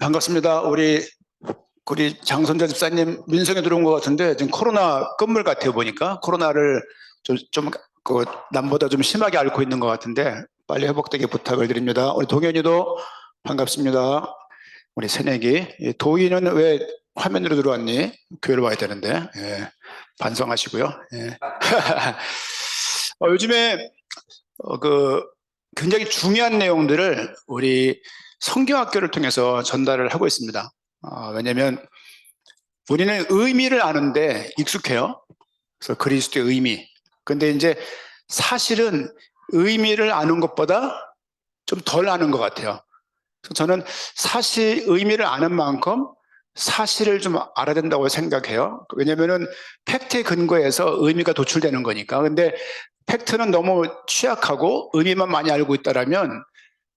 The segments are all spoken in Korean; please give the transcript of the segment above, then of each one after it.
반갑습니다. 우리 장선자 집사님 민성에 들어온 것 같은데 지금 코로나 끝물 같아요. 보니까 코로나를 그 남보다 좀 심하게 앓고 있는 것 같은데 빨리 회복되게 부탁을 드립니다. 우리 동현이도 반갑습니다. 우리 새내기 도희는 왜 화면으로 들어왔니? 교회로 와야 되는데 반성하시고요. 예. 요즘에 굉장히 중요한 내용들을 우리 성경학교를 통해서 전달을 하고 있습니다. 왜냐하면 우리는 의미를 아는데 익숙해요. 그래서 그리스도의 의미. 근데 이제 사실은 의미를 아는 것보다 좀 덜 아는 것 같아요. 그래서 저는 사실 의미를 아는 만큼 사실을 좀 알아야 된다고 생각해요. 왜냐면은 팩트에 근거해서 의미가 도출되는 거니까. 근데 팩트는 너무 취약하고 의미만 많이 알고 있다라면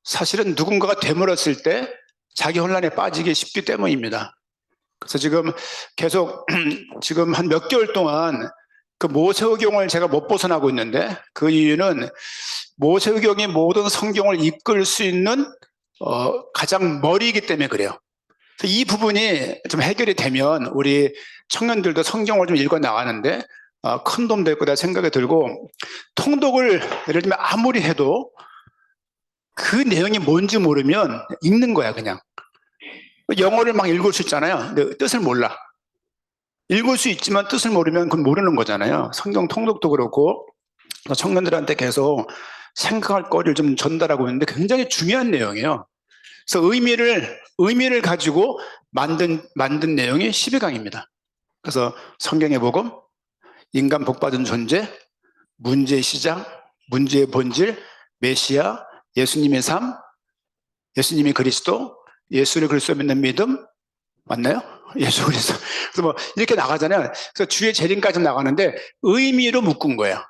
사실은 누군가가 되물었을 때 자기 혼란에 빠지기 쉽기 때문입니다. 그래서 지금 계속 지금 한 몇 개월 동안 그 모세오경을 제가 못 벗어나고 있는데 그 이유는 모세오경이 모든 성경을 이끌 수 있는 가장 머리이기 때문에 그래요. 그래서 이 부분이 좀 해결이 되면 우리 청년들도 성경을 좀 읽어 나가는데 큰 도움 될 거다 생각이 들고, 통독을 예를 들면 아무리 해도 그 내용이 뭔지 모르면 읽는 거야 그냥. 영어를 막 읽을 수 있잖아요. 근데 뜻을 몰라. 읽을 수 있지만 뜻을 모르면 그건 모르는 거잖아요. 성경 통독도 그렇고 청년들한테 계속 생각할 거리를 좀 전달하고 있는데 굉장히 중요한 내용이에요. 그래서 의미를 가지고 만든 내용이 12강입니다. 그래서 성경의 복음, 인간 복받은 존재, 문제의 시작, 문제의 본질, 메시아, 예수님의 삶, 예수님이 그리스도, 예수를 그리스도 믿는 믿음, 맞나요? 예수 그리스도. 그래서 뭐 이렇게 나가잖아요. 그래서 주의 재림까지 나가는데 의미로 묶은 거예요.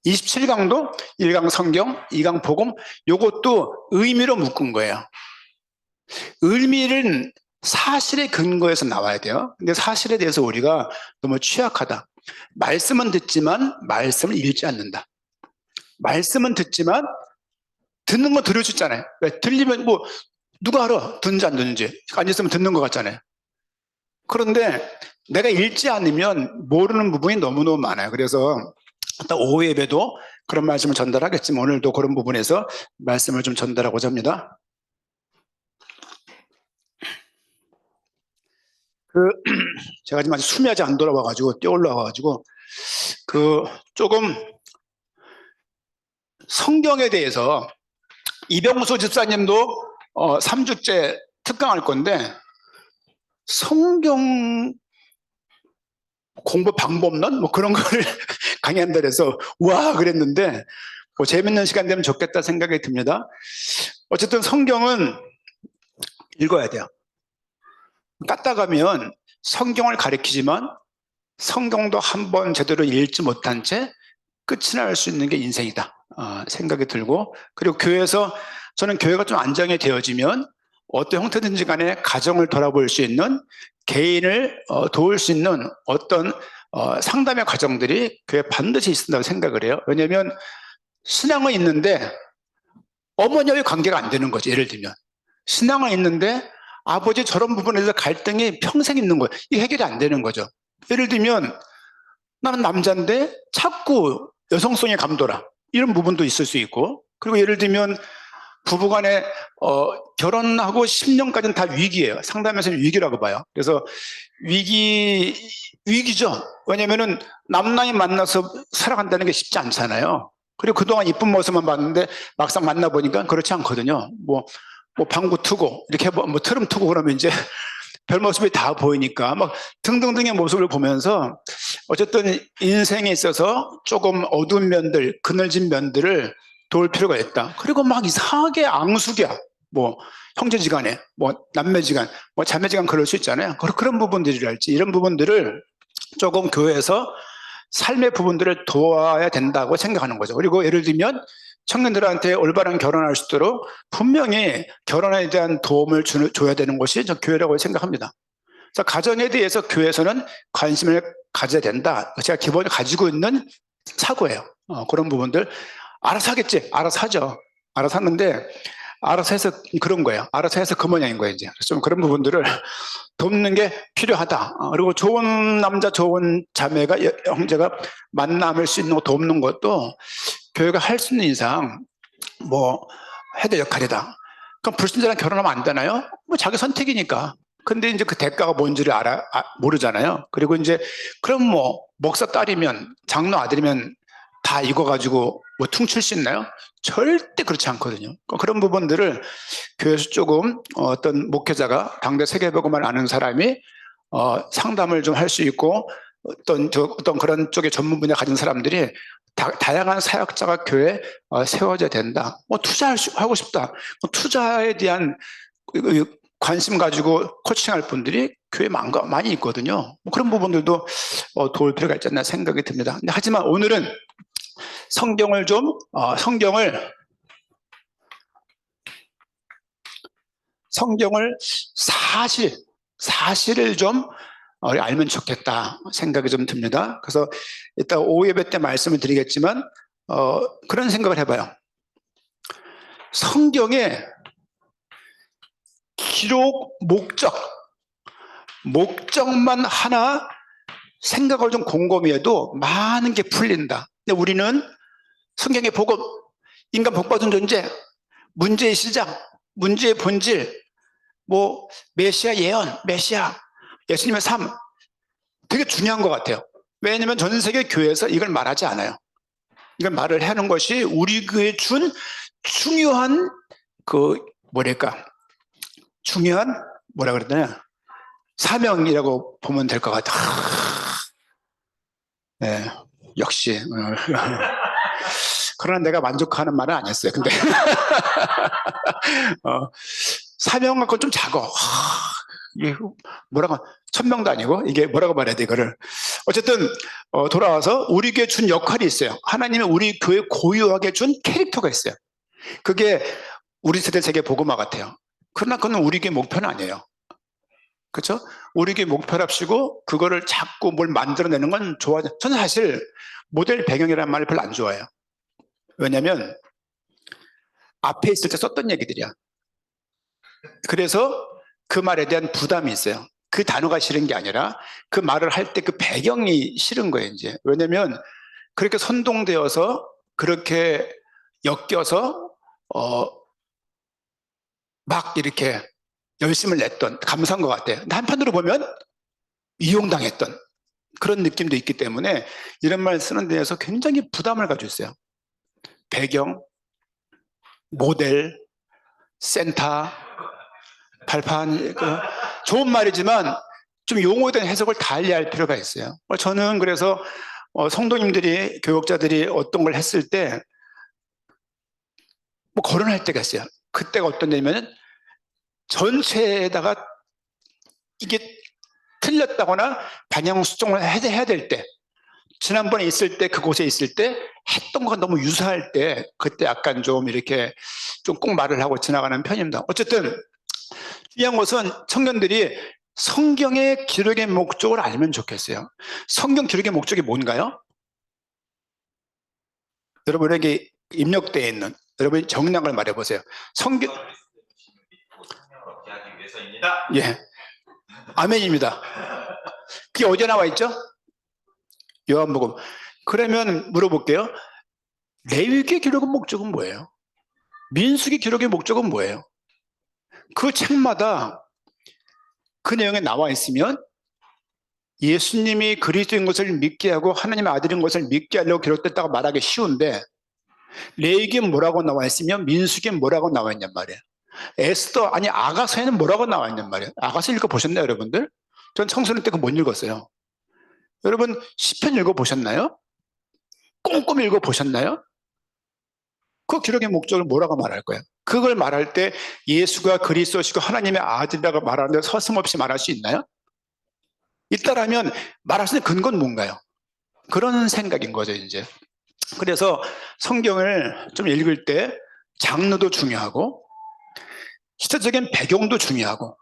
27강도 1강 성경, 2강 복음, 요것도 의미로 묶은 거예요. 의미는 사실에 근거해서 나와야 돼요. 근데 사실에 대해서 우리가 너무 취약하다. 말씀은 듣지만 말씀을 읽지 않는다. 말씀은 듣지만 듣는 건 들을 수 있잖아요. 왜? 들리면 뭐 누가 알아? 듣는지 안 듣는지. 앉았으면 듣는 것 같잖아요. 그런데 내가 읽지 않으면 모르는 부분이 너무너무 많아요. 그래서 오후 예배도 그런 말씀을 전달하겠지만 오늘도 그런 부분에서 말씀을 좀 전달하고자 합니다. 제가 지금 아직 숨이 아직 안 돌아와가지고 뛰어올라와가지고 조금 성경에 대해서 이병수 집사님도 3주째 특강할 건데 성경 공부 방법론 뭐 그런 거를 강의한다 그래서 와 그랬는데 뭐 재밌는 시간 되면 좋겠다 생각이 듭니다. 어쨌든 성경은 읽어야 돼요. 까딱하면 성경을 가리키지만 성경도 한번 제대로 읽지 못한 채 끝이 날 수 있는 게 인생이다 생각이 들고, 그리고 교회에서 저는 교회가 좀 안정이 되어지면 어떤 형태든지 간에 가정을 돌아볼 수 있는, 개인을 도울 수 있는 어떤 상담의 과정들이 교회에 반드시 있다고 생각을 해요. 왜냐하면 신앙은 있는데 어머니와의 관계가 안 되는 거죠. 예를 들면 신앙은 있는데 아버지 저런 부분에서 갈등이 평생 있는 거예요. 이게 해결이 안 되는 거죠. 예를 들면 나는 남자인데 자꾸 여성성에 감돌아, 이런 부분도 있을 수 있고, 그리고 예를 들면 부부간에 결혼하고 10년까지는 다 위기예요. 상담에서는 위기라고 봐요. 그래서 위기죠. 왜냐면은 남남이 만나서 살아간다는 게 쉽지 않잖아요. 그리고 그동안 이쁜 모습만 봤는데 막상 만나보니까 그렇지 않거든요. 뭐 방구 트고 이렇게 뭐 트름 트고 그러면 이제 별 모습이 다 보이니까 막 등등등의 모습을 보면서 어쨌든 인생에 있어서 조금 어두운 면들, 그늘진 면들을 도울 필요가 있다. 그리고 막 이상하게 앙숙이야. 뭐 형제지간에, 뭐 남매지간, 뭐 자매지간 그럴 수 있잖아요. 그런 부분들이랄지 이런 부분들을 조금 교회에서 삶의 부분들을 도와야 된다고 생각하는 거죠. 그리고 예를 들면 청년들한테 올바른 결혼할 수 있도록 분명히 결혼에 대한 도움을 줘야 되는 것이 저 교회라고 생각합니다. 그래서 가정에 대해서 교회에서는 관심을 가져야 된다. 제가 기본에 가지고 있는 사고예요. 그런 부분들 알아서 하겠지. 알아서 하죠. 알아서 하는데 알아서 해서 그런 거예요. 알아서 해서 그 모양인 거예요. 이제 좀 그런 부분들을 돕는 게 필요하다. 그리고 좋은 남자, 좋은 자매가, 형제가 만남을 수 있는 거 돕는 것도 교회가 할 수 있는 이상 뭐 해야 될 역할이다. 그럼 불신자랑 결혼하면 안 되나요? 뭐 자기 선택이니까. 근데 이제 그 대가가 뭔지를 모르잖아요. 그리고 이제 그럼 뭐 목사 딸이면, 장로 아들이면 다 이거 가지고 뭐 퉁칠 수 있나요? 절대 그렇지 않거든요. 그런 부분들을 교회에서 조금 어떤 목회자가 당대 세계복음을 아는 사람이 상담을 좀 할 수 있고, 어떤 그런 쪽에 전문 분야 가진 사람들이 다양한 사역자가 교회에 세워져야 된다. 뭐 투자하고 싶다. 투자에 대한 관심 가지고 코칭할 분들이 교회에 많이 있거든요. 뭐 그런 부분들도 도울 필요가 있지 않나 생각이 듭니다. 근데 하지만 오늘은 성경을 사실을 좀 알면 좋겠다 생각이 좀 듭니다. 그래서 이따 오후 예배 때 말씀을 드리겠지만 그런 생각을 해봐요. 성경의 기록 목적만 하나 생각을 좀 곰곰이 해도 많은 게 풀린다. 근데 우리는 성경의 복음, 인간 복받은 존재, 문제의 시작, 문제의 본질, 뭐 메시아 예언, 메시아, 예수님의 삶 되게 중요한 것 같아요. 왜냐하면 전 세계 교회에서 이걸 말하지 않아요. 이걸 말을 하는 것이 우리 교회에 준 중요한 뭐라 그러냐, 사명이라고 보면 될 것 같아요. 네, 역시. 그러나 내가 만족하는 말은 아니었어요. 근데 사명 갖고 좀 작어. 이게 뭐라고, 1000명도 아니고 이게 뭐라고 말해야 돼 이거를. 어쨌든 돌아와서 우리 교회 준 역할이 있어요. 하나님이 우리 교회 고유하게 준 캐릭터가 있어요. 그게 우리 세대 세계 복음화 같아요. 그러나 그건 우리 교회 목표는 아니에요. 그렇죠? 우리 교회 목표랍시고 그거를 자꾸 뭘 만들어내는 건 좋아하죠. 저는 사실 모델 배경이라는 말을 별로 안 좋아해요. 왜냐하면 앞에 있을 때 썼던 얘기들이야. 그래서 그 말에 대한 부담이 있어요. 그 단어가 싫은 게 아니라 그 말을 할 때 그 배경이 싫은 거예요. 이제 왜냐하면 그렇게 선동되어서 그렇게 엮여서 막 이렇게 열심을 냈던, 감사한 것 같아요. 근데 한편으로 보면 이용당했던 그런 느낌도 있기 때문에 이런 말 쓰는 데에서 굉장히 부담을 가지고 있어요. 배경, 모델, 센터, 발판, 좋은 말이지만 좀 용어에 대한 해석을 달리할 필요가 있어요. 저는 그래서 성도님들이, 교역자들이 어떤 걸 했을 때 뭐 거론할 때가 있어요. 그때가 어떤 데냐면 전체에다가 이게 틀렸다거나 방향 수정을 해야 될 때, 지난번에 있을 때, 그곳에 있을 때 했던 거가 너무 유사할 때, 그때 약간 좀 이렇게 좀 꼭 말을 하고 지나가는 편입니다. 어쨌든 중요한 것은 청년들이 성경의 기록의 목적을 알면 좋겠어요. 성경 기록의 목적이 뭔가요? 여러분에게 입력되어 있는, 여러분이 정량을 말해보세요. 성경, 예, 아멘입니다. 그게 어디에 나와 있죠? 요한복음. 그러면 물어볼게요. 레위기의 기록의 목적은 뭐예요? 민수기 기록의 목적은 뭐예요? 그 책마다 그 내용에 나와 있으면 예수님이 그리스도인 것을 믿게 하고 하나님의 아들인 것을 믿게 하려고 기록됐다고 말하기 쉬운데, 레위기에 뭐라고 나와 있으면 민수기에 뭐라고 나와 있냔 말이에요. 아가서에는 뭐라고 나와 있냔 말이에요. 아가서 읽어보셨나요, 여러분들? 전 청소년 때 그거 못 읽었어요. 여러분 시편 읽어보셨나요? 꼼꼼히 읽어보셨나요? 그 기록의 목적을 뭐라고 말할 거예요? 그걸 말할 때 예수가 그리스도시고 하나님의 아들이라고 말하는데 서슴없이 말할 수 있나요? 있다라면 말할 수 있는 근거는 뭔가요? 그런 생각인 거죠, 이제. 그래서 성경을 좀 읽을 때 장르도 중요하고 시대적인 배경도 중요하고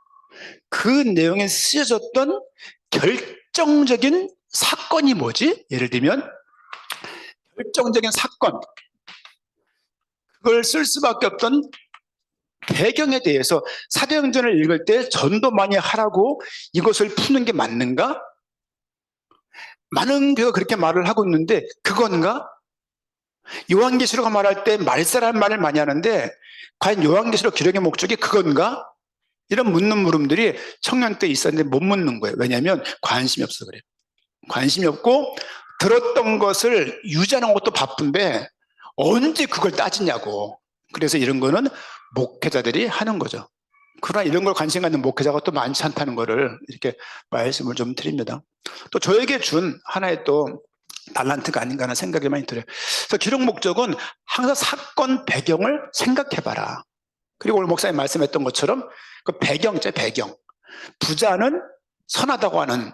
그 내용에 쓰여졌던 결정적인 사건이 뭐지? 예를 들면 결정적인 사건, 그걸 쓸 수밖에 없던 배경에 대해서 사도행전을 읽을 때 전도 많이 하라고 이것을 푸는 게 맞는가? 많은 교회가 그렇게 말을 하고 있는데 그건가? 요한계시록가 말할 때 말세라는 말을 많이 하는데 과연 요한계시록 기록의 목적이 그건가? 이런 묻는 물음들이 청년 때 있었는데 못 묻는 거예요. 왜냐하면 관심이 없어서 그래요. 관심이 없고 들었던 것을 유지하는 것도 바쁜데 언제 그걸 따지냐고. 그래서 이런 거는 목회자들이 하는 거죠. 그러나 이런 걸 관심 갖는 목회자가 또 많지 않다는 거를 이렇게 말씀을 좀 드립니다. 또 저에게 준 하나의 또 달란트가 아닌가 하는 생각이 많이 들어요. 그래서 기록 목적은 항상 사건 배경을 생각해봐라. 그리고 오늘 목사님 말씀했던 것처럼 그 배경이죠, 배경. 부자는 선하다고 하는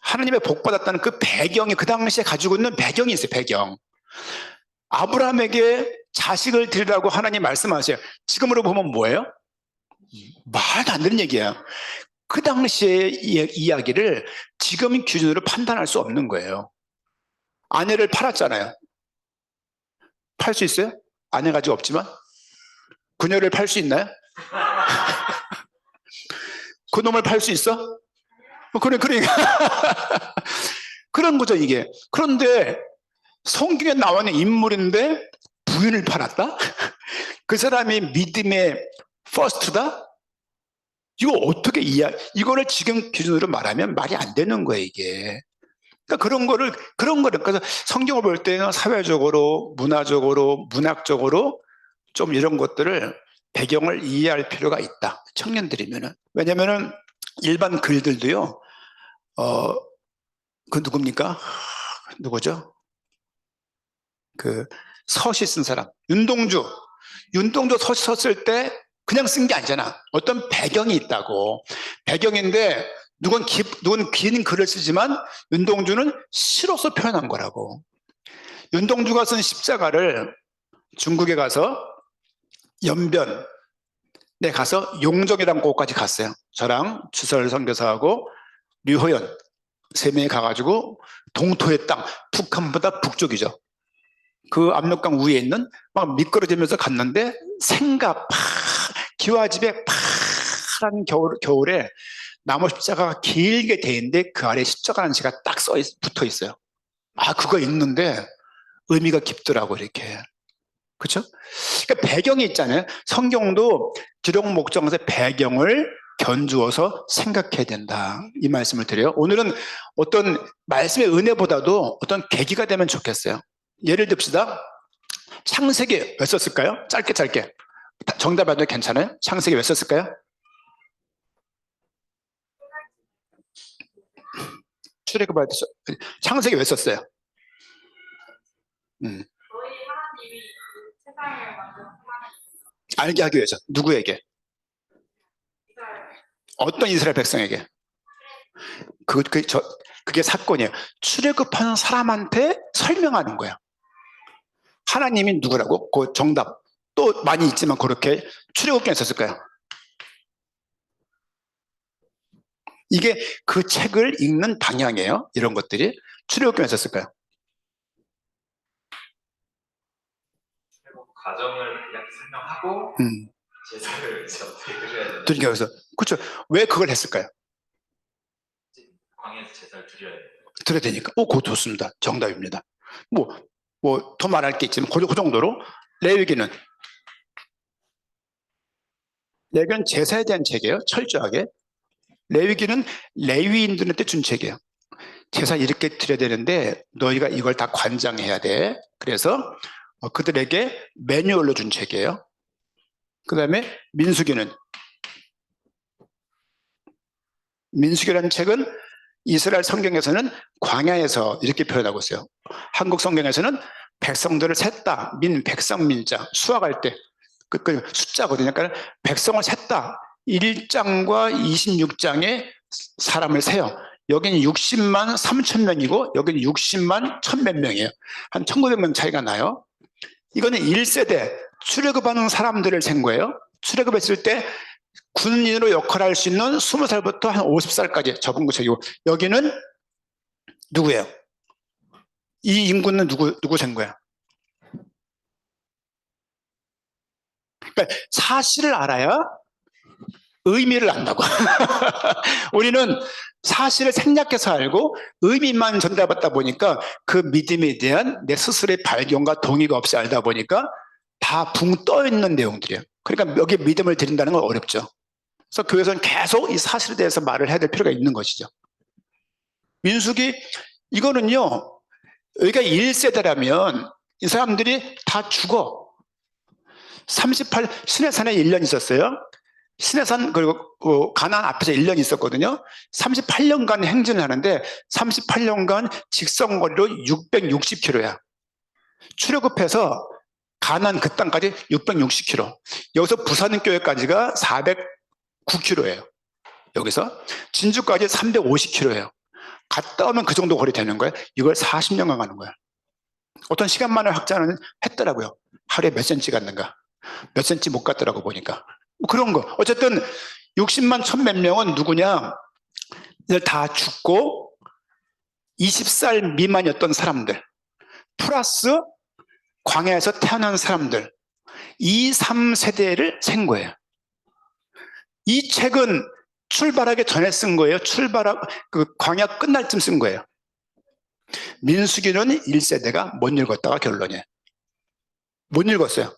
하나님의 복 받았다는 그 배경이 그 당시에 가지고 있는 배경이 있어요, 배경. 아브라함에게 자식을 드리라고 하나님 말씀하세요. 지금으로 보면 뭐예요? 말도 안 되는 얘기예요. 그 당시의 이야기를 지금 기준으로 판단할 수 없는 거예요. 아내를 팔았잖아요. 팔 수 있어요? 아내 가지고 없지만? 그녀를 팔 수 있나요? 그 놈을 팔 수 있어? 그러니까. 그런 거죠, 이게. 그런데 성경에 나와 있는 인물인데 부인을 팔았다? 그 사람이 믿음의 퍼스트다? 이거 어떻게 이거를 지금 기준으로 말하면 말이 안 되는 거예요, 이게. 그러니까 그런 거를, 그래서 성경을 볼 때는 사회적으로, 문화적으로, 문학적으로 좀 이런 것들을 배경을 이해할 필요가 있다. 청년들이면은. 왜냐면은 일반 글들도요, 그 누굽니까? 누구죠? 그 서시 쓴 사람. 윤동주 서시 썼을 때 그냥 쓴 게 아니잖아. 어떤 배경이 있다고. 배경인데 누군 긴 글을 쓰지만 윤동주는 시로서 표현한 거라고. 윤동주가 쓴 십자가를 중국에 가서 연변에 가서 용정이라는 곳까지 갔어요. 저랑 주설 선교사하고 류호연 세 명이 가가지고 동토의 땅, 북한보다 북쪽이죠. 그 압록강 위에 있는 막 미끄러지면서 갔는데 기와집에 파란 겨울에 나무 십자가가 길게 돼 있는데 그 아래 십자가라는 시가 딱 붙어 있어요. 아, 그거 읽는데 의미가 깊더라고, 이렇게. 그렇죠? 그러니까 배경이 있잖아요. 성경도 기록 목적에서 배경을 견주어서 생각해야 된다. 이 말씀을 드려요. 오늘은 어떤 말씀의 은혜보다도 어떤 계기가 되면 좋겠어요. 예를 듭시다. 창세기 왜 썼을까요? 짧게. 정답 알아도 괜찮아요? 창세기 왜 썼을까요? 출애굽할 때 창세기 왜 썼어요? 저희 하나님이 세상을 만든 알게 하기 위해서. 누구에게? 어떤 이스라엘 백성에게? 그게 사건이에요. 출애굽하는 사람한테 설명하는 거예요. 하나님이 누구라고? 그 정답. 또 많이 있지만 그렇게 출애굽기에 썼을까요? 이게 그 책을 읽는 방향이에요. 이런 것들이. 출애굽기에 썼을까요? 과정을 이렇게 설명하고 제사를 이제 어떻게 드려야 되나. 그러니까 그래서 그렇죠. 왜 그걸 했을까요? 광야에서 제사를 드려야 돼요. 드려야 되니까. 그거 좋습니다. 정답입니다. 뭐 더 말할 게 있지만 그 정도로. 레위기는 제사에 대한 책이에요. 철저하게. 레위기는 레위인들한테 준 책이에요. 제사 이렇게 드려야 되는데 너희가 이걸 다 관장해야 돼. 그래서 그들에게 매뉴얼로 준 책이에요. 그 다음에 민수기라는 책은 이스라엘 성경에서는 광야에서 이렇게 표현하고 있어요. 한국 성경에서는 백성들을 셌다. 백성민자 수학할 때 그 숫자거든요. 그러니까 백성을 셌다. 1장과 26장에 사람을 세요. 여기는 60만 3천 명이고 여기는 60만 1,000몇 명이에요. 한 1,900명 차이가 나요. 이거는 1세대 출애굽하는 사람들을 센 거예요. 출애굽했을 때 군인으로 역할할 수 있는 20살부터 한 50살까지 적은 구체이고 여기는 누구예요? 이 인구는 누구 센 거야? 그러니까 사실을 알아야 의미를 안다고. 우리는 사실을 생략해서 알고 의미만 전달받다 보니까 그 믿음에 대한 내 스스로의 발견과 동의가 없이 알다 보니까 다 붕 떠 있는 내용들이에요. 그러니까 여기에 믿음을 드린다는 건 어렵죠. 그래서 교회에서는 계속 이 사실에 대해서 말을 해야 될 필요가 있는 것이죠. 민수기 이거는요, 여기가 1세대라면 이 사람들이 다 죽어. 시내산에 1년 있었어요. 시내산 그리고 가나안 앞에서 1년 있었거든요. 38년간 행진을 하는데 38년간 직선거리로 660km야. 출애굽해서 가나안 그 땅까지 660km. 여기서 부산교회까지가 409km예요. 여기서 진주까지 350km예요. 갔다 오면 그 정도 거리 되는 거예요. 이걸 40년간 가는 거예요. 어떤 시간만을 확장을 했더라고요. 하루에 몇 센치 갔는가, 몇 센치 못 갔더라고 보니까. 뭐 그런 거. 어쨌든 60만 1000몇 명은 누구냐? 이들 다 죽고 20살 미만이었던 사람들 플러스 광야에서 태어난 사람들 2, 3세대를 센 거예요. 이 책은 출발하기 전에 쓴 거예요. 그 광야 끝날 쯤 쓴 거예요. 민수기는 1세대가 못 읽었다가 결론이에요. 못 읽었어요.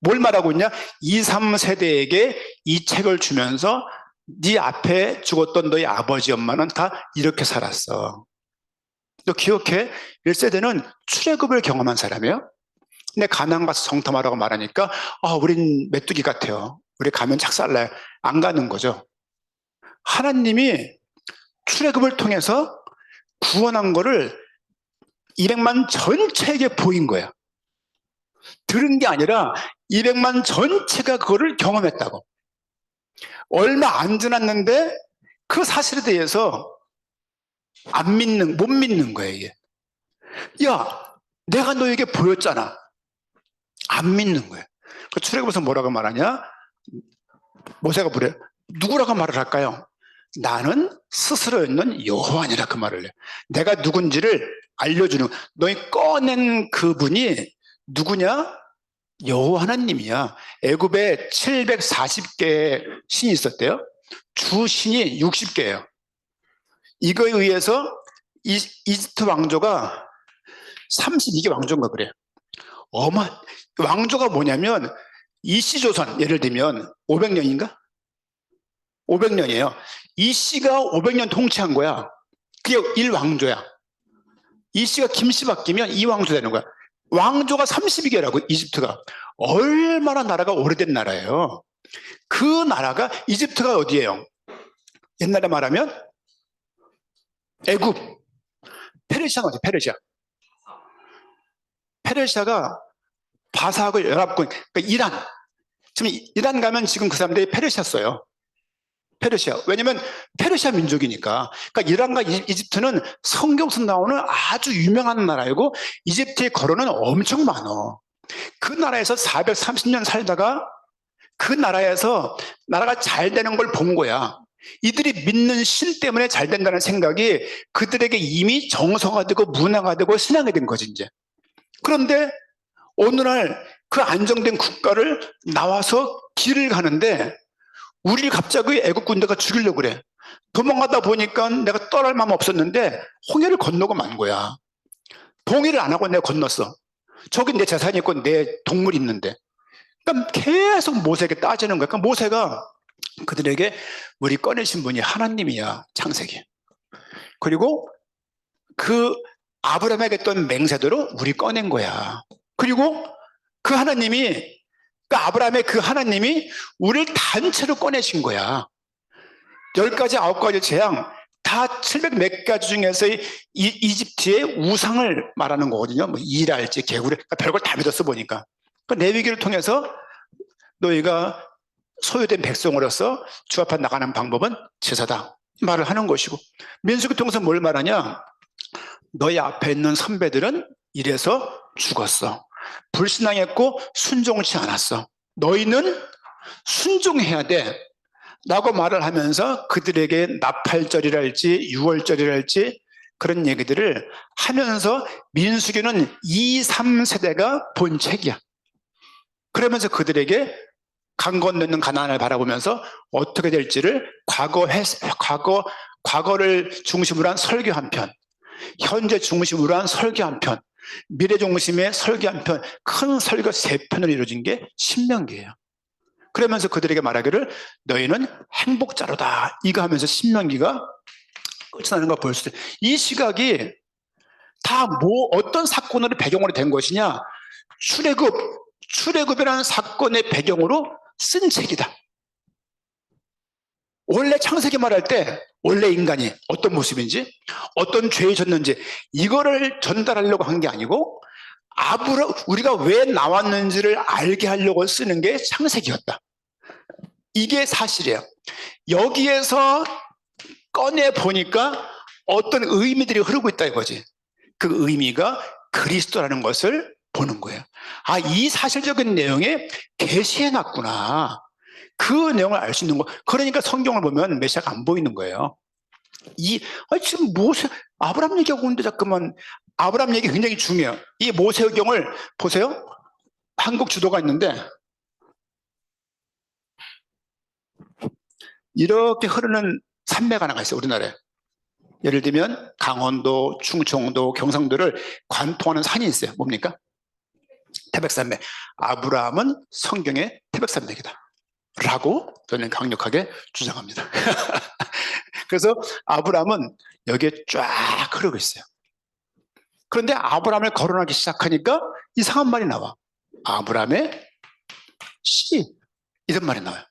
뭘 말하고 있냐? 2, 3세대에게 이 책을 주면서 네 앞에 죽었던 너희 아버지 엄마는 다 이렇게 살았어. 너 기억해? 1세대는 출애굽을 경험한 사람이에요. 근데 가나안 가서 정탐하라고 말하니까 우린 메뚜기 같아요. 우리 가면 착살나요. 안 가는 거죠. 하나님이 출애굽을 통해서 구원한 거를 200만 전체에게 보인 거예요. 들은 게 아니라 200만 전체가 그거를 경험했다고. 얼마 안 지났는데 그 사실에 대해서 못 믿는 거예요, 이게. 야, 내가 너에게 보였잖아. 안 믿는 거예요. 그 출애굽에서 뭐라고 말하냐? 모세가 물어요. 누구라고 말을 할까요? 나는 스스로 있는 여호와니라 그 말을 해요. 내가 누군지를 알려주는, 너희 꺼낸 그분이 누구냐? 여호와 하나님이야. 애굽에 740개의 신이 있었대요. 주 신이 60개예요. 이거에 의해서 이집트 왕조가 32개 왕조인가 그래요. 왕조가 뭐냐면 이씨조선 예를 들면 500년인가? 500년이에요. 이씨가 500년 통치한 거야. 그게 1왕조야. 이씨가 김씨 바뀌면 2왕조 되는 거야. 왕조가 32개라고 이집트가. 얼마나 나라가 오래된 나라예요. 그 나라가 이집트가 어디예요? 옛날에 말하면 애굽. 페르시아는 어디? 페르시아가 바사하고 연합군, 그러니까 이란. 지금 이란 가면 지금 그 사람들이 페르시아 써요. 페르시아. 왜냐면 페르시아 민족이니까. 그러니까 이란과 이집트는 성경에서 나오는 아주 유명한 나라이고 이집트의 거론은 엄청 많어. 그 나라에서 430년 살다가 그 나라에서 나라가 잘 되는 걸 본 거야. 이들이 믿는 신 때문에 잘 된다는 생각이 그들에게 이미 정서가 되고 문화가 되고 신앙이 된 거지 이제. 그런데 어느 날 그 안정된 국가를 나와서 길을 가는데 우리를 갑자기 애국 군대가 죽이려고 그래. 도망가다 보니까 내가 떠날 마음 없었는데 홍해를 건너고 만 거야. 동의를 안 하고 내가 건넜어. 저기 내 재산이 있고 내 동물이 있는데. 그러니까 계속 모세에게 따지는 거야. 그러니까 모세가 그들에게 우리 꺼내신 분이 하나님이야. 창세기. 그리고 그 아브라함에게 했던 맹세대로 우리 꺼낸 거야. 그리고 그 하나님이, 그 아브라함의 그 하나님이 우리를 단체로 꺼내신 거야. 10가지, 9가지 재앙, 다 700 몇 가지 중에서 이집트의 우상을 말하는 거거든요. 뭐 이랄지, 개구리, 그러니까 별걸 다 믿었어 보니까. 그 레위기를 통해서 너희가 소유된 백성으로서 주 앞에 나가는 방법은 제사다. 말을 하는 것이고. 민수기 통해서 뭘 말하냐? 너희 앞에 있는 선배들은 이래서 죽었어. 불신앙했고 순종치 않았어. 너희는 순종해야 돼 라고 말을 하면서 그들에게 나팔절이랄지 6월절이랄지 그런 얘기들을 하면서 민수기는 2, 3세대가 본 책이야. 그러면서 그들에게 강 건너는 가나안을 바라보면서 어떻게 될지를 과거를 중심으로 한 설교 한 편, 현재 중심으로 한 설교 한 편, 미래 중심의 설교 한 편, 큰 설교 3편으로 이루어진 게 신명기예요. 그러면서 그들에게 말하기를 너희는 행복자로다. 이거 하면서 신명기가 끝이 나는 걸 볼 수 있어요. 이 시각이 다 어떤 사건으로 배경으로 된 것이냐? 출애굽이라는 사건의 배경으로 쓴 책이다. 원래 창세기 말할 때 원래 인간이 어떤 모습인지 어떤 죄에 졌는지 이거를 전달하려고 한 게 아니고 우리가 왜 나왔는지를 알게 하려고 쓰는 게 창세기였다. 이게 사실이에요. 여기에서 꺼내 보니까 어떤 의미들이 흐르고 있다 이거지. 그 의미가 그리스도라는 것을 보는 거예요. 아, 이 사실적인 내용에 계시해놨구나. 그 내용을 알 수 있는 거. 그러니까 성경을 보면 메시아가 안 보이는 거예요. 지금 아브라함 얘기하고 있는데 자꾸만 아브라함 얘기 굉장히 중요해요. 이 모세경을 보세요. 한국 지도가 있는데 이렇게 흐르는 산맥 하나가 있어요. 우리나라에. 예를 들면 강원도, 충청도, 경상도를 관통하는 산이 있어요. 뭡니까? 태백산맥. 아브라함은 성경의 태백산맥이다 라고 저는 강력하게 주장합니다. 그래서 아브라함은 여기에 쫙 흐르고 있어요. 그런데 아브라함을 거론하기 시작하니까 이상한 말이 나와. 아브라함의 씨 이런 말이 나와요.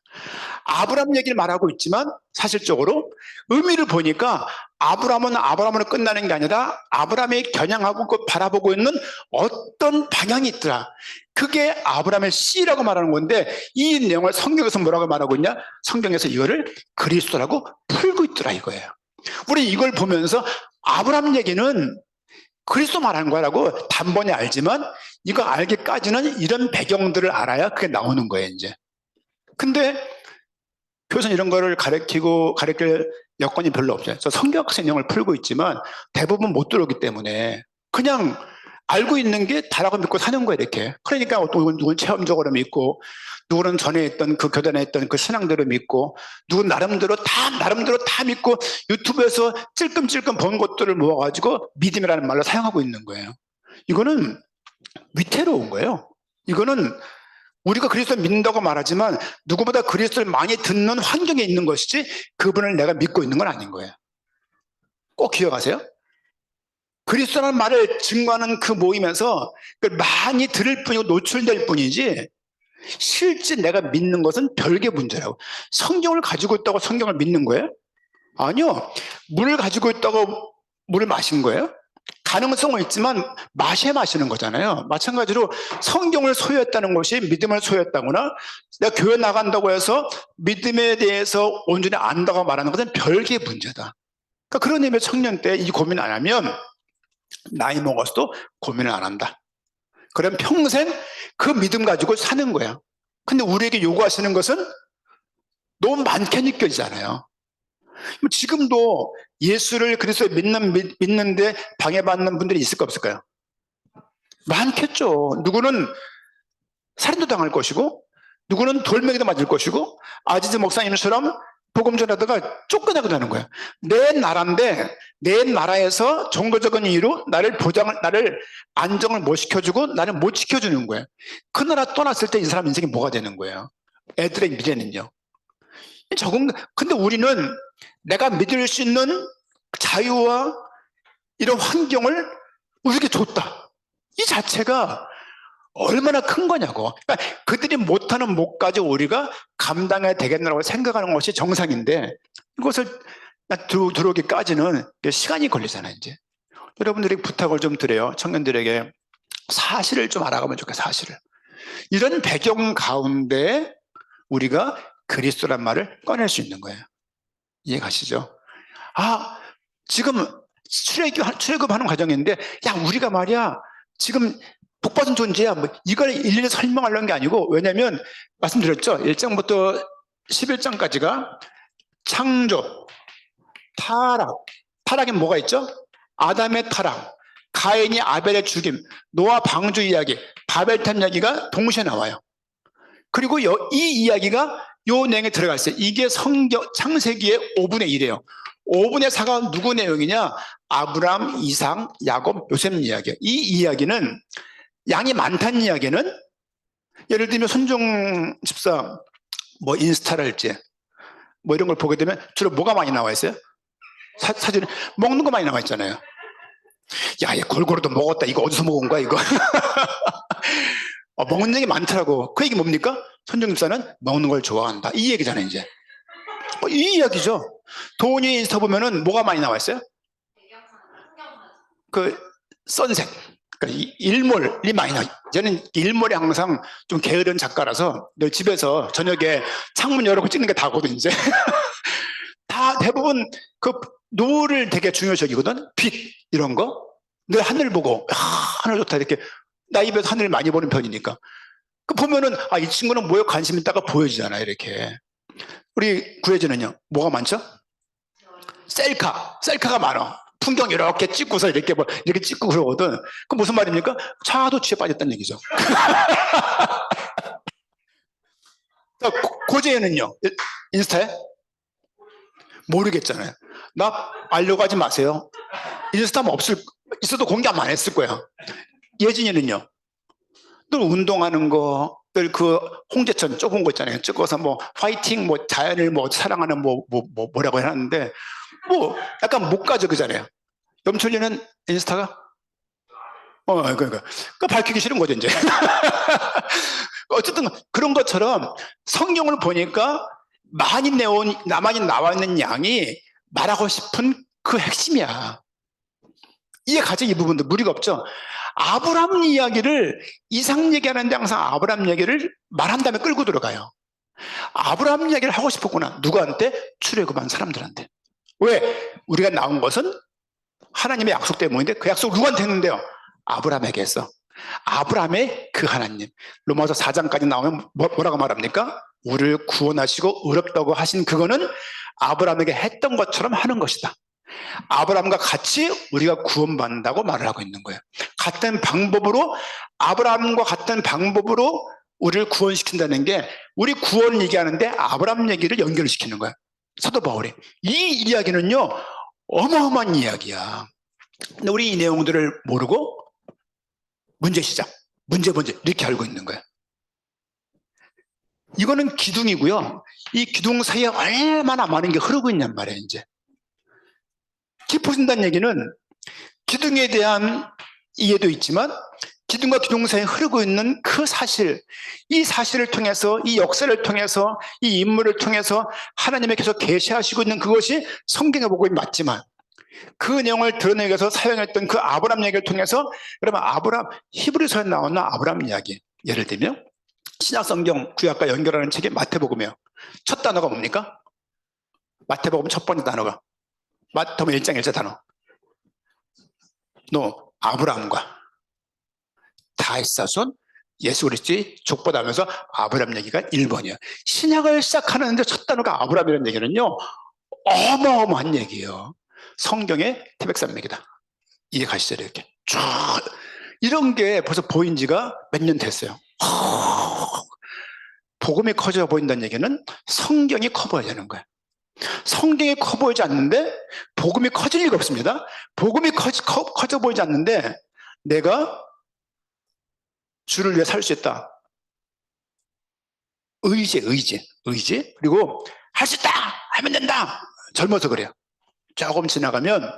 아브라함 얘기를 말하고 있지만 사실적으로 의미를 보니까 아브라함은 아브라함으로 끝나는 게 아니라 아브라함이 겨냥하고 바라보고 있는 어떤 방향이 있더라. 그게 아브라함의 씨라고 말하는 건데 이 내용을 성경에서 뭐라고 말하고 있냐? 성경에서 이거를 그리스도라고 풀고 있더라 이거예요. 우리 이걸 보면서 아브라함 얘기는 그리스도 말하는 거라고 단번에 알지만 이거 알기까지는 이런 배경들을 알아야 그게 나오는 거예요 이제. 근데 교수는 이런 거를 가르칠 여건이 별로 없어요. 저 성경학생 내용을 풀고 있지만 대부분 못 들어오기 때문에 그냥 알고 있는 게 다라고 믿고 사는 거예요 이렇게. 그러니까 누구는 체험적으로 믿고 누구는 전에 했던 그 교단에 했던 그 신앙대로 믿고 누구는 나름대로 다 믿고 유튜브에서 찔끔찔끔 본 것들을 모아가지고 믿음이라는 말로 사용하고 있는 거예요. 이거는 위태로운 거예요. 이거는 우리가 그리스도를 믿는다고 말하지만 누구보다 그리스도를 많이 듣는 환경에 있는 것이지 그분을 내가 믿고 있는 건 아닌 거예요. 꼭 기억하세요. 그리스도라는 말을 증거하는 그 모임에서 많이 들을 뿐이고 노출될 뿐이지 실제 내가 믿는 것은 별개 문제라고. 성경을 가지고 있다고 성경을 믿는 거예요? 아니요. 물을 가지고 있다고 물을 마신 거예요? 가능성은 있지만 마시는 거잖아요. 마찬가지로 성경을 소유했다는 것이 믿음을 소유했다거나 내가 교회 나간다고 해서 믿음에 대해서 온전히 안다고 말하는 것은 별개의 문제다. 그러니까 그런 의미에서 청년 때 이 고민 안 하면 나이 먹어서도 고민을 안 한다. 그럼 평생 그 믿음 가지고 사는 거야. 근데 우리에게 요구하시는 것은 너무 많게 느껴지잖아요. 지금도 예수를 그리스도를 믿는데 방해받는 분들이 있을까 없을까요? 많겠죠. 누구는 살인도 당할 것이고 누구는 돌멩이도 맞을 것이고 아지즈 목사님처럼 복음 전하다가 쫓겨나기도 하는 거예요. 내 나라인데 내 나라에서 종교적인 이유로 나를 안정을 못 시켜주고 나를 못 지켜주는 거예요. 그 나라 떠났을 때 이 사람 인생이 뭐가 되는 거예요? 애들의 미래는요. 근데 우리는 내가 믿을 수 있는 자유와 이런 환경을 우리에게 줬다. 이 자체가 얼마나 큰 거냐고. 그러니까 그들이 못하는 몫까지 우리가 감당해야 되겠나라고 생각하는 것이 정상인데 이것을 들어오기까지는 시간이 걸리잖아요. 이제 여러분들이 부탁을 좀 드려요. 청년들에게 사실을 좀 알아가면 좋겠어요. 사실을. 이런 배경 가운데 우리가 그리스도란 말을 꺼낼 수 있는 거예요. 이해가시죠? 아, 지금 출애굽하는 과정인데 야 우리가 말이야 지금 복받은 존재야 이걸 일일이 설명하려는 게 아니고 왜냐하면 말씀드렸죠. 1장부터 11장까지가 창조, 타락에 뭐가 있죠? 아담의 타락, 가인이 아벨의 죽임, 노아 방주 이야기, 바벨탑 이야기가 동시에 나와요. 그리고 이 이야기가 요 내용에 들어가 있어요. 이게 창세기의 5분의 1이에요. 5분의 4가 누구 내용이냐? 아브람, 이삭, 야곱, 요셉 이야기예요. 이 이야기는 양이 많다는 이야기는 예를 들면 손종 집사 뭐 인스타랄지 뭐 이런 걸 보게 되면 주로 뭐가 많이 나와 있어요? 사진 먹는 거 많이 나와 있잖아요. 야, 얘 골고루도 먹었다. 이거 어디서 먹은 거야 이거? 먹는 얘기 많더라고. 그 얘기 뭡니까? 손종 집사는 먹는 걸 좋아한다. 이 얘기잖아요 이제. 이 이야기죠. 도훈이 인스타 보면은 뭐가 많이 나와 있어요? 그 선셋, 그러니까 일몰이 많이 나와요. 저는 일몰이 항상 좀 게으른 작가라서 늘 집에서 저녁에 창문 열고 찍는 게 다거든 이제. 다 대부분 그 노을을 되게 중요시 여기거든. 빛 이런 거. 늘 하늘 보고 하늘 좋다 이렇게 나 입에서 하늘 많이 보는 편이니까. 그 보면은 이 친구는 뭐에 관심 있다가 보여지잖아요 이렇게. 우리 구혜진은요 뭐가 많죠? 셀카가 많아. 풍경 이렇게 찍고서 이렇게 이렇게 찍고 그러거든. 그 무슨 말입니까? 차도 취해 빠졌다는 얘기죠. 고재현은요 인스타에 모르겠잖아요. 나 알려고 하지 마세요. 인스타면 있어도 공개 안 했을 거야. 예진이는요 늘 운동하는 거, 늘 그 홍제천 좁은 거 있잖아요. 찍어서 뭐 파이팅, 뭐 자연을 뭐 사랑하는 뭐라고 해놨는데 뭐 약간 못 가져 그잖아요. 염철이는 인스타가 그러니까 밝히기 싫은 거죠 이제. 어쨌든 그런 것처럼 성경을 보니까 많이 나와 있는 양이 말하고 싶은 그 핵심이야. 이게 가장 이 부분도 무리가 없죠. 아브라함 이야기를 이삭 얘기하는데 항상 아브라함 얘기를 말한 다음에 끌고 들어가요. 아브라함 이야기를 하고 싶었구나. 누구한테? 출애굽한 사람들한테. 왜? 우리가 나온 것은 하나님의 약속 때문인데 그 약속을 누구한테 했는데요? 아브라함에게 했어. 아브라함의 그 하나님. 로마서 4장까지 나오면 뭐라고 말합니까? 우리를 구원하시고 의롭다고 하신 그거는 아브라함에게 했던 것처럼 하는 것이다. 아브라함과 같이 우리가 구원받는다고 말을 하고 있는 거예요. 같은 방법으로 아브라함과 같은 방법으로 우리를 구원시킨다는 게 우리 구원 얘기하는데 아브라함 얘기를 연결시키는 거예요. 사도 바울이. 이 이야기는요 어마어마한 이야기야. 근데 우리 이 내용들을 모르고 문제 시작, 문제 이렇게 알고 있는 거예요. 이거는 기둥이고요. 이 기둥 사이에 얼마나 많은 게 흐르고 있냔 말이에요. 이제 깊어진다는 얘기는 기둥에 대한 이해도 있지만 기둥과 기둥 사이에 흐르고 있는 그 사실, 이 사실을 통해서, 이 역사를 통해서, 이 인물을 통해서 하나님이 계속 계시하시고 있는 그것이 성경의 복음이 맞지만 그 내용을 드러내기 위해서 사용했던 그 아브라함 얘기를 통해서 그러면 히브리서에 나오는 아브라함 이야기, 예를 들면 신약성경 구약과 연결하는 책이 마태복음이에요. 첫 단어가 뭡니까? 마태복음 첫 번째 단어가 마태복음 1장 1절 단어. 너 아브라함과 다윗 자손 예수 그리스도의 족보다 하면서 아브라함 얘기가 1번이에요. 신약을 시작하는데 첫 단어가 아브라함이라는 얘기는요 어마어마한 얘기예요. 성경의 태백산맥이다. 이해 가시죠? 이렇게 쭉 이런 게 벌써 보인 지가 몇 년 됐어요. 복음이 커져 보인다는 얘기는 성경이 커 보여야 되는 거예요. 성경이 커 보이지 않는데 복음이 커질 리가 없습니다. 복음이 커져 보이지 않는데 내가 주를 위해 살 수 있다. 의지. 그리고 할 수 있다. 하면 된다. 젊어서 그래요. 조금 지나가면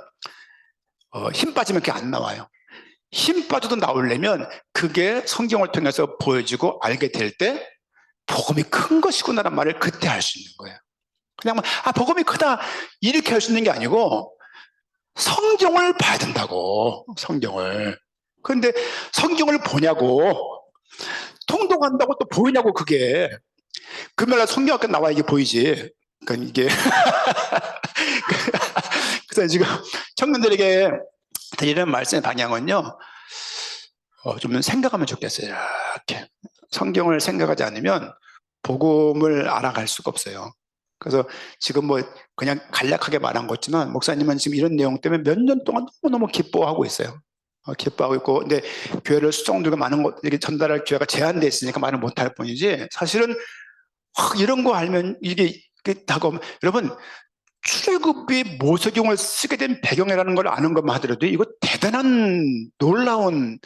힘 빠지면 그게 안 나와요. 힘 빠져도 나오려면 그게 성경을 통해서 보여지고 알게 될 때 복음이 큰 것이구나라는 말을 그때 할 수 있는 거예요. 그냥 복음이 크다 이렇게 할 수 있는 게 아니고 성경을 봐야 된다고. 성경을. 그런데 성경을 보냐고, 통독한다고 또 보이냐고. 그게 금요일날 성경학교 나와 이게 보이지. 그러니까 이게 그래서 지금 청년들에게 드리는 말씀의 방향은요 좀 생각하면 좋겠어요. 이렇게 성경을 생각하지 않으면 복음을 알아갈 수가 없어요. 그래서 지금 뭐 그냥 간략하게 말한 거지만 목사님은 지금 이런 내용 때문에 몇 년 동안 너무너무 기뻐하고 있어요. 기뻐하고 있고, 근데 교회를 수종들과 많은 것 이렇게 전달할 기회가 제한돼 있으니까 말을 못할 뿐이지, 사실은 이런 거 알면 이게 다고, 여러분 출애굽이 모세경을 쓰게 된 배경이라는 걸 아는 것만 하더라도 이거 대단한 놀라운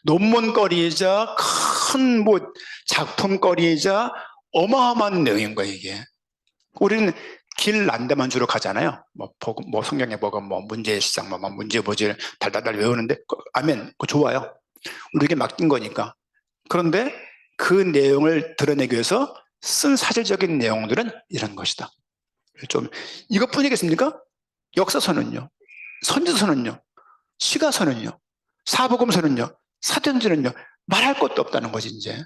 논문거리이자 큰 뭐 작품거리이자 어마어마한 내용인 거예요. 이게 우리는 길 난데만 주로 가잖아요. 뭐 성경에 뭐가 뭐 문제의 시작 뭐 문제 뭐지를 달달달 외우는데 아멘, 그거 좋아요. 우리에게 맡긴 거니까. 그런데 그 내용을 드러내기 위해서 쓴 사실적인 내용들은 이런 것이다. 좀 이것뿐이겠습니까? 역사서는요, 선지서는요, 시가서는요, 사복음서는요, 사도행전은요, 말할 것도 없다는 거지. 이제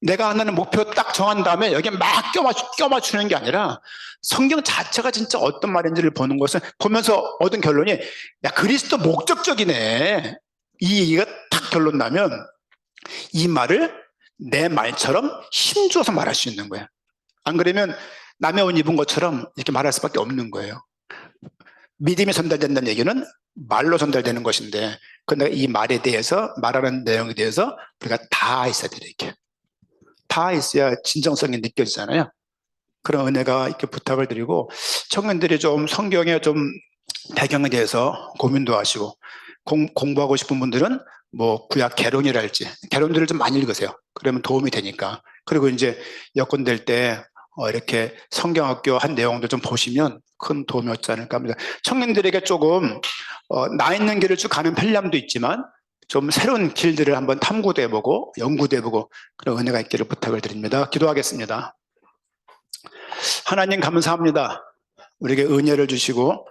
내가 하나는 목표 딱 정한 다음에 여기에 막 껴맞추는 게 아니라 성경 자체가 진짜 어떤 말인지를 보는 것은 보면서 얻은 결론이, 야, 그리스도 목적적이네, 이 얘기가 딱 결론 나면 이 말을 내 말처럼 힘주어서 말할 수 있는 거야. 안 그러면 남의 옷 입은 것처럼 이렇게 말할 수밖에 없는 거예요. 믿음이 전달된다는 얘기는 말로 전달되는 것인데, 근데 이 말에 대해서, 말하는 내용에 대해서 우리가 다 있어야 돼. 이렇게 다 있어야 진정성이 느껴지잖아요. 그런 은혜가 이렇게 부탁을 드리고, 청년들이 좀 성경의 좀 배경에 대해서 고민도 하시고, 공부하고 싶은 분들은 뭐 구약 개론이랄지 개론들을 좀 많이 읽으세요. 그러면 도움이 되니까. 그리고 이제 여건 될 때 이렇게 성경학교 한 내용도 좀 보시면 큰 도움이 없지 않을까 합니다. 청년들에게 조금 나 있는 길을 쭉 가는 편리함도 있지만 좀 새로운 길들을 한번 탐구도 해보고 연구도 해보고 그런 은혜가 있기를 부탁을 드립니다. 기도하겠습니다. 하나님 감사합니다. 우리에게 은혜를 주시고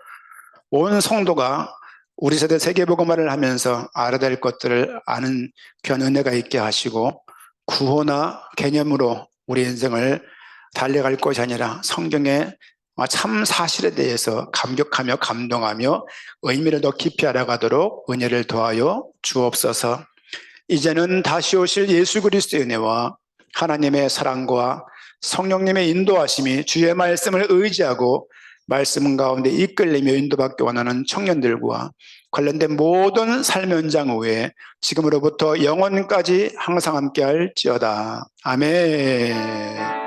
온 성도가 우리 세대 세계복음화를 하면서 알아야 될 것들을 아는 귀한 은혜가 있게 하시고, 구호나 개념으로 우리 인생을 달려갈 것이 아니라 성경의 참 사실에 대해서 감격하며 감동하며 의미를 더 깊이 알아가도록 은혜를 더하여 주옵소서. 이제는 다시 오실 예수 그리스도의 은혜와 하나님의 사랑과 성령님의 인도하심이 주의 말씀을 의지하고 말씀 가운데 이끌리며 인도받기 원하는 청년들과 관련된 모든 삶 현장 후에 지금으로부터 영원까지 항상 함께할지어다. 아멘.